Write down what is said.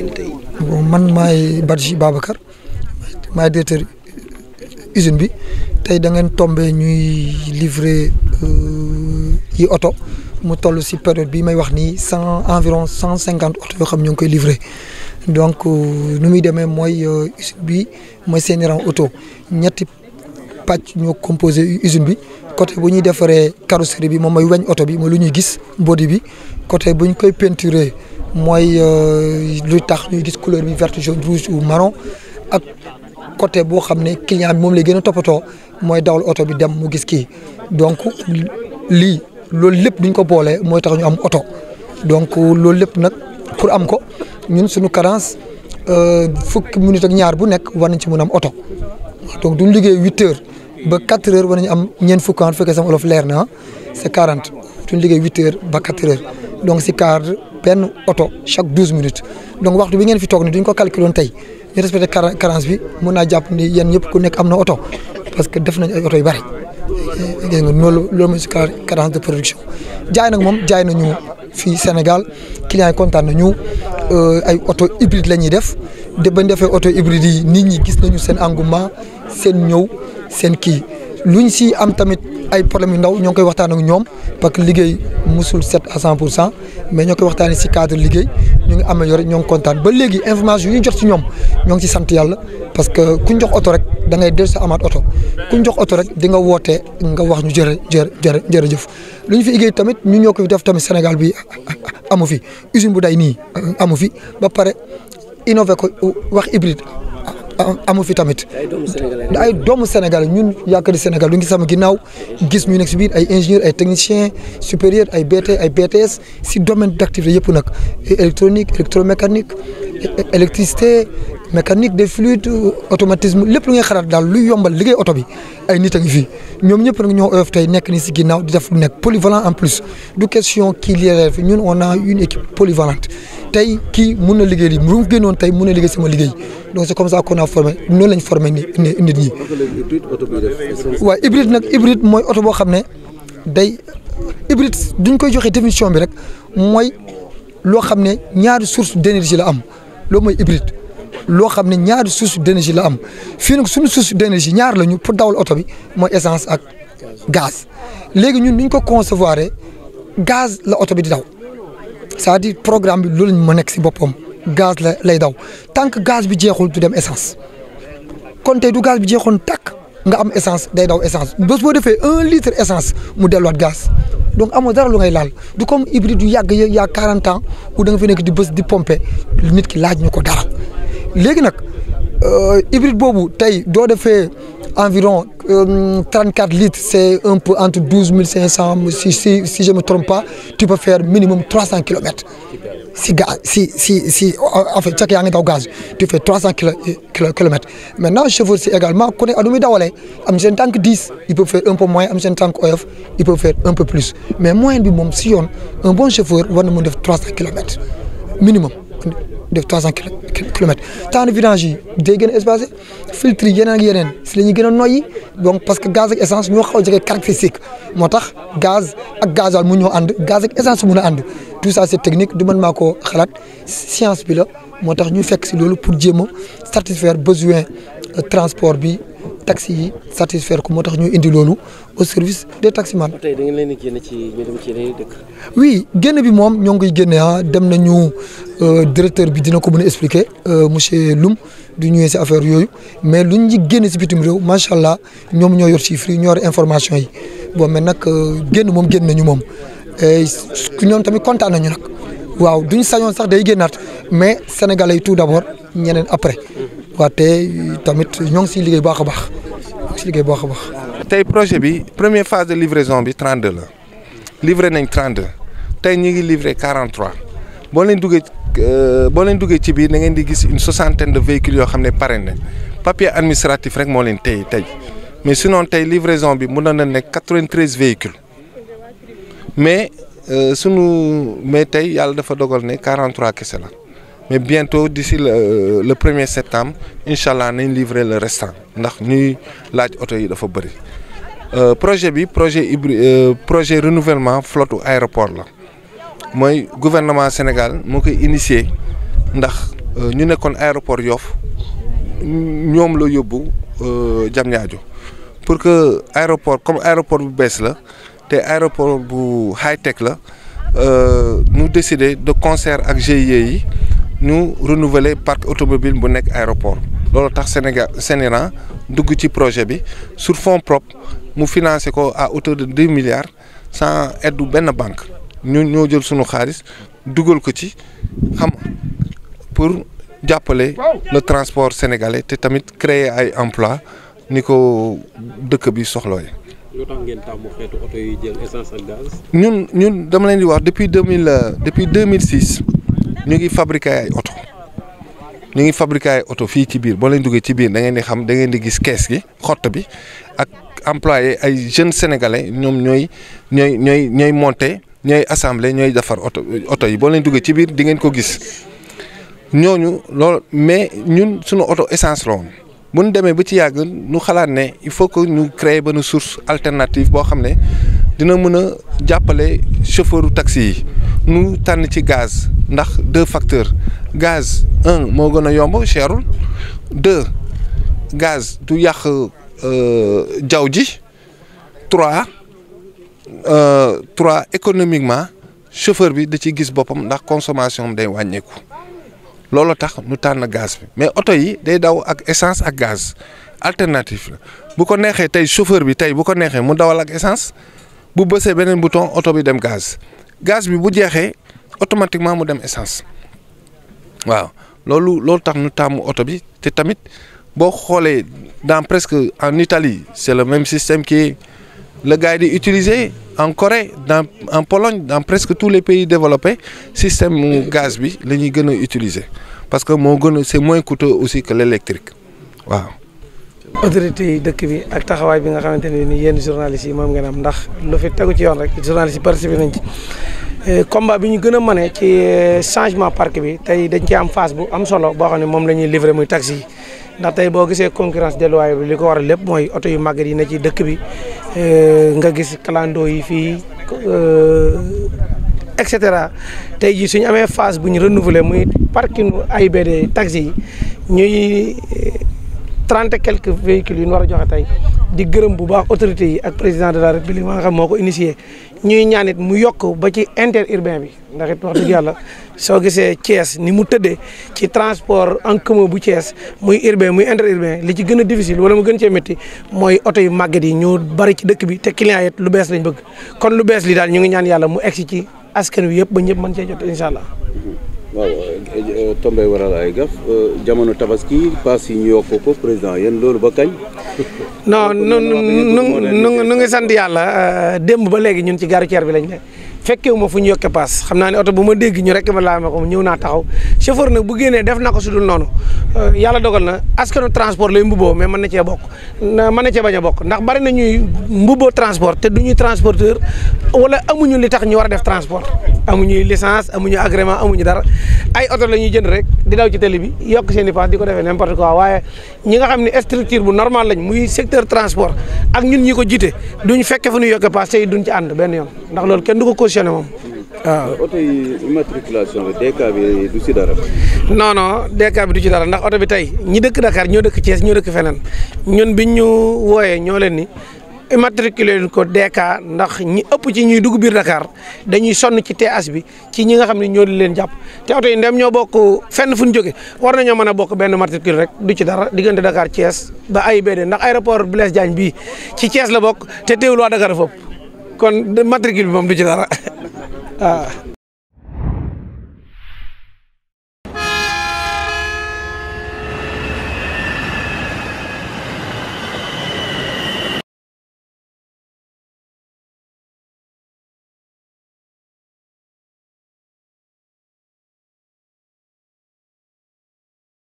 génn tey. bon man maay Badji Babacar maay directeur usine bi tey da ngeen tombé ñuy livrer yi oto mu toll si période bi may wax nii environ 150 oto yoo xam ñu ngi koy livrer donc nu muy demee mooy usine bi mooy seen rang auto ñetti pàcc ñoo composé usine bi côté bu ñuy defaree carrosserie bi moom mooy weñ oto bi mooy lu ñuy gis body bi côté bu ñu koy peinturer mooy luy tax ñuy gis couleur bi vert jaune rouge ou marron ak côté boo xam ne client bi moom lay gën a toppatoo mooy dawal oto bi dem mu gis kii donc lii loolu lépp duñ ko boolee mooy tax ñu am oto donc loolu lépp nag pour am ko ñun suñu cadence fukki minute ak ñaar bu nekk war nañ ci mën am oto donc duñ liggéey 8 heures ba 4 heures war nañu am ñeent fukk bu fekkee sama olof leer na c'est 40 duñ liggéey 8 heures ba 4 heures donc si cadre benn oto chaque 12 minutes donc waxtu bi ngeen fi toog ni duñ ko calculer woon tey ñu respecté carence bi mën naa jàpp ni yéen ñëpp ku nekk am na oto parce que def nañ ay oto yu bari gis nga loolu mooy si cadence de production jaay nag moom jaay nañu fii Sénégal clients yi kontaan nañu ay oto hybride la ñuy def bañ defee oto hybride yi nit ñi gis nañu seen engouement seen ñëw seen kii luñ si am tamit ay problème yu ndaw ñoo ngi koy waxtaan ak ñoom parce que liggéey musul set à 100% mais ñoo koy waxtaanee si cadre liggéey ñu ngi amélioré ñoo ngi kontaan ba léegi information yu ñu jot si ñoom ñoo ngi ci sant yàlla parce que kuñ jox oto rek da ngay dellu sa amaat oto kuñ jox oto rek di nga wootee nga wax ñu jërëjëf lu ñu fi liggéey tamit ñu ñoo koy def tamit Sénégal bi amu fi usine bu day nii amu fi ba pare innové ko wax hybride amu fi tamit ay doomu Sénégal ñun yaakaar Sénégal lu ngi sama ginnaaw gis ñu nekk si biir ay ingénieurs ay techniciens supérieurs ay BT ay BTS si domaine d'activité yëpp nag électronique électromécanique électricité mécanique des fluides automatisme lépp lu ngay xalaat daal luy yombal liggéey oto bi ay nit a ngi fi ñoom ñëpp nag ñoo oyof tey nekk ni si ginnaaw di def lu nekk polyvalent en plus du question kii lii fi ñun on a une équipe polyvalente tey kii mun na liggéey lii mu génnoon tey mun na liggéey sama liggéey donc c'est comme ça qu'on a formé noonu lañ formé nit ñi. waaw hybride mooy oto boo xam ne day hybride duñ koy joxe définition bi rek mooy loo xam ne ñaari source d'énergie la am loolu mooy hybride loo xam ne ñaari source d'énergie la am fii nag suñu source d'énergie ñaar lañu pour dawal oto bi mooy essence ak gaz léegi ñun niñ ko concevoir gaz la oto bi di daw c'est-à-dire programme bi loolu lañ ma nekk si boppam gaz la lay daw tant que gaz bi jeexul du dem essence kon tey du gaz bi jeexoon tàkk nga am essence day daw essence bés boo defee 1 litre essence mu delluwaat gaz donc amoo dara lu ngay laal du comme hybride yu yàgg yaa 40 ans ou da nga fi nekk di bés di pomper nit ki laaj ñu ko dara léegi nag hybride boobu tey doo defee environ 34 litres c'est un peu entre 12 500 si je me trompe pas tu peux faire minimum 300 kilomètres si gaz si en fait chaque yaa ngi daw gaz tu fais 300 kilomètres maintenant chauffeur si également ku ne adu muy dawalee am seen tànk 10 il peut faire un peu moins am seen tànk oyof il peut faire un peu plus mais moyenne bi moom si yoon un bon chauffeur war na mën def 300 kilomètres minimum def 300 kilomètres temps de vidange yi day gën a espacé filtre yi yeneen ak yeneen si la ñuy gën a noyyi donc parce que gaz ak essence ñoo xaw a jege caractéristique moo tax gaz ak gasoil mu ñoo ànd gaz ak essence mun a ànd tout ça c'est technique du man maa ko xalaat science bi la moo tax ñu fekk si loolu pour jéem a satisfaire besoin transport bi taxi yi satisfaire ko moo tax ñu indi loolu au service des taximans. tey da ngeen leen di génne ci ñu dem ci yeneen dëkk. oui génn bi moom ñoo ngi koy génne dem nañu directeur bi dina ko mën a expliquer monsieur Loum du ñëwee si affaire yooyu mais luñ ñi génne si bitim réew macha allah ñoom ñoo yor chiffres yi ñoo yor information yi bon mais nag génn moom génn nañu moom ñoom tamit kontaan nañu nag waaw duñ sañoon sax day génnaat mais sénégalais yi tout d'abord ñeneen après. waaw te tamit ñoo ngi siy liggéey baax a baax ñoo ngi siy liggéey baax a baax. tey projet bi première phase de livraison bi 32 la livré nañ 32 tey ñu ngi livré 43 boo leen duggee ci biir da ngeen di gis une soixantaine de véhicules yoo xam ne pare na papier administratif rek moo leen tey mais sinon tey livraison bi mun na nekk 93 véhicules mais tey yàlla dafa dogal ne 43 kese la. mais bientôt d'ici le 1er septembre incha allah nañ livrer le restant ndax ñuy laaj oto yi dafa bëri projet bi projet renouvellement flotte aéroport la mooy gouvernement Sénégal moo koy initier ndax ñu nekkoon aéroport Yoff ñoom la yóbbu Diamniadio pour que aéroport comme aéroport bu bees la te aéroport bu high tech la ñu décider de concert ak GIE yi ñu renouveler parc automobile bu nekk aéroport loolu tax Sénéran dugg ci projet bi sur fonds propres mu financé ko à hauteur de 2 milliards sans aide benn banque ñun ñoo jël sunu xaalis dugal ko ci xam pour jàppale le transport sénégalais te tamit créer ay emploi ni ko dëkk bi soxlooy. lu tax ngeen tàmm xeetu oto yi jël essence ak gaz. ñun dama leen di wax depuis 2006 ñu ngi fabriquer ay oto ñu ngi fabriquer ay oto fii ci biir boo leen duggee ci biir da ngeen di xam da ngeen di gis kees gi xott bi ak employé ay jeunes sénégalais ñoom ñooy monter ñooy assembler ñooy defar oto yi boo leen duggee ci biir di ngeen ko gis ñooñu loolu mais ñun suñu oto essence la woon bu ñu demee ba ci yàgg ñu xalaat ne il faut que ñu créer benn source alternative boo xam ne dina mën a jàppale chauffeuru taxi yi ñu tànn ci gaz ndax 2 facteurs gaz 1 moo gën a yomb cherul 2 gaz du yàq jaww ji 3 économiquement chauffeur bi da ciy gis boppam ndax consommation am day wàññeeku loolu tax ñu tànn gaz bi mais oto yi day daw ak essence ak gaz alternative la bu ko neexee tey chauffeur bi tey bu ko neexee mu dawal ak essence bu bësee beneen bouton oto bi dem gaz bi bu jeexee automatiquement mu dem essence waaw loolu tax ñu tàmm oto bi te tamit boo xoolee dans presque en Italie c'est le même système qui le gars di utiliser en Corée en Pologne dans presque tous les pays développés système mu gaz bi la ñuy gën a utiliser parce que moo gën a c'est moins coûteux aussi que l'électrique waaw. autorités yi dëkk bi ak taxawaay bi nga xamante ne ni yéen journalistes yi moom ngeen am ndax lu fi tegu ci yoon rek journalistes yi participé nañ ci combat bi ñu gën a mëne ci changement parc bi tey dañ ci am phase bu am solo boo xam ne moom la ñuy livrer muy taxi yi ndax tey boo gisee concurrence déloyale bi li ko waral lépp mooy oto yu màgget yi ne ci dëkk bi nga gis clando yi fii et cetera tey jii suñu amee phase bu ñu renouveler muy parking AIBD taxi yi ñuy 30 et quelques véhicules yu ñu war a joxe tey di gërëm bu baax autorités yi ak président de la république ma nga xam moo ko initié ñuy ñaanit mu yokk ba ci interurbain bi ndax it wax dëgg yàlla soo gisee Thiès ni mu tëddee ci transport en commun bu Thiès muy urbain muy interurbain li ci gën a difficile wala mu gën cee métti mooy oto yu màgget yi ñoo bari ci dëkk bi te client yi lu bees lañ bëgg kon lu bees li daal ñu ngi ñaan yàlla mu egsi ci askan wi yëpp ba ñëpp mën cee jot incha allah. waaw tombé waral ay gaf jamono tabaski paas yi ñu yokk ko président yéen loolu ba kañ. non nu ngi sant yàlla démb ba léegi ñun ci gare routière bi lañ ne fekkewu ma fu ñu yokkee paas xam naa ne oto bu ma dégg ñu rek ma laa ma ko ñëw naa taxaw chauffeur nag bu génnee def na ko su dul noonu yàlla dogal na askanu transport lay mbubboo mais mën na cee bokk mën na cee bañ a bokk ndax bari na ñuy mbubboo transport te du ñuy transporteur wala amuñu li tax ñu war a def transport amuñuy licence amuñu agrément amuñu dara ay oto la ñuy jënd rek di daw ci télé bi yokk seen i paas di ko defee n'importe quoi waaye ñi nga xam ne structure bu normal lañ muy secteur transport ak ñun ñi ko jiite duñ fekke fu ñu yokkee paas tey duñ ci ànd benn yoon ndax loolu kenn du ko cautionné moom waaw. oto yi immatriculation bi DK bi du ci dara. non DK bi du ci dara ndax oto bi tey ñi dëkk Dakar ñoo dëkk Thiès ñoo dëkk feneen ñun biñ ñu wooyee ñoo leen ni immatriculé ko DK ndax ñi ëpp ci ñuy dugg biir Dakar dañuy sonn ci TH bi ci ñi nga xam ne ñoo di leen jàpp te oto yi ndem ñoo bokk fenn fu ñu jóge war nañoo mën a bokk benn matricule rek du ci dara diggante Dakar Thiès ba AIBD ndax aéroport Blaise Diagne bii ci Thiès la bokk te teewul waa Dakar foofu kon matricule bi moom du ci dara waaw.